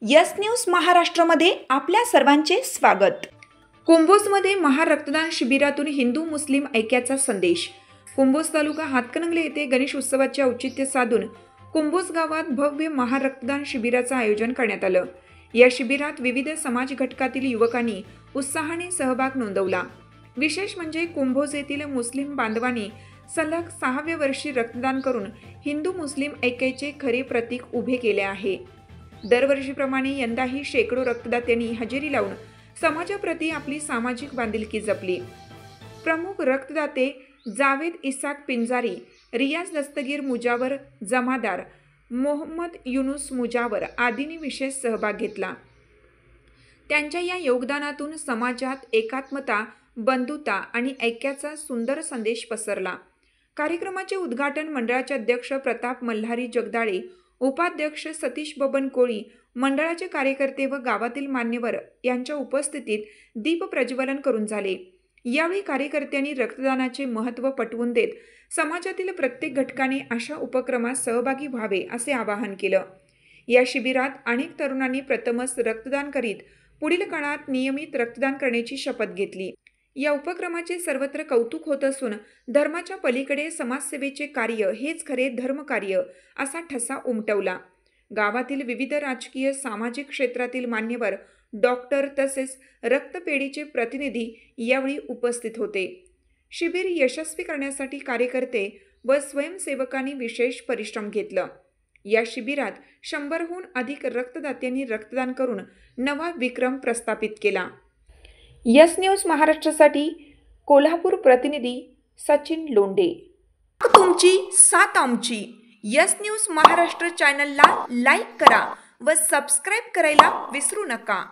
Yes news महाराष्ट्रामध्ये आपल्या सर्वांचे स्वागत। कुंभोजमध्ये महारक्तदान शिबिरातून हिंदू मुस्लिम ऐक्याचा संदेश। कुंभोज तालुका हातकणंगले येथे गणेश उत्सवाचे औचित्य साधून कुंभोज गावात भव्य महारक्तदान शिबिराचे आयोजन करण्यात आलं। या शिबिरात विविध समाज घटकातील युवकांनी उत्साहाने सहभाग नोंदवला। विशेष म्हणजे कुंभोज येथील मुस्लिम बांधवांनी सलग 6व्या वर्षी रक्तदान करून हिंदू मुस्लिम ऐक्याचे खरे प्रतीक उभे केले आहे। दरवर्षीप्रमाणे यंदाही शेकडो रक्तदात्यांनी हजेरी लावून समाजाप्रती आपली सामाजिक बांधिलकी जपली। प्रमुख रक्तदाते जावेद इसाक पिंजारी, रियाज दस्तगीर मुजावर जमादार, मोहम्मद युनुस मुजावर आदींनी विशेष सहभाग घेतला। त्यांच्या या योगदानातून समाजात एकात्मता, बंधुता आणि ऐक्याचा सुंदर संदेश पसरला। कार्यक्रमाचे उद्घाटन मंडळाचे अध्यक्ष प्रताप मल्हारी जगदाळे, उपाध्यक्ष सतीश बबन कोळी, मंडळाचे कार्यकर्ते व गावातील मान्यवर यांच्या उपस्थितीत दीप प्रज्वलन करून झाले। यावेळी कार्यकर्त्यांनी रक्तदानाचे महत्त्व पटवून देत समाजातील प्रत्येक घटकाने अशा उपक्रमात सहभागी व्हावे असे आवाहन केलं। या शिबिरात अनेक तरुणांनी प्रथमच रक्तदान करीत पुढील काळात नियमित रक्तदान करण्याची शपथ घेतली। या उपक्रमाचे सर्वत्र कौतुक होत असून धर्माच्या पलीकडे समाजसेवेचे कार्य हेच खरे धर्मकार्य असा ठसा उमटवला। गावातील विविध राजकीय सामाजिक क्षेत्रातील मान्यवर, डॉक्टर तसेच रक्तपेढीचे प्रतिनिधी यावेळी उपस्थित होते। शिबिर यशस्वी करण्यासाठी कार्यकर्ते व स्वयंसेवकांनी विशेष परिश्रम घेतला। या शिबिरात 100हून अधिक रक्तदात्यांनी रक्तदान करून नवा विक्रम प्रस्थापित केला। यस न्यूज महाराष्ट्रासाठी कोल्हापूर प्रतिनिधी सचिन लोंढे। तुमची साथ आमची। यस न्यूज महाराष्ट्र चॅनलला लाईक करा व सबस्क्राईब करायला विसरू नका।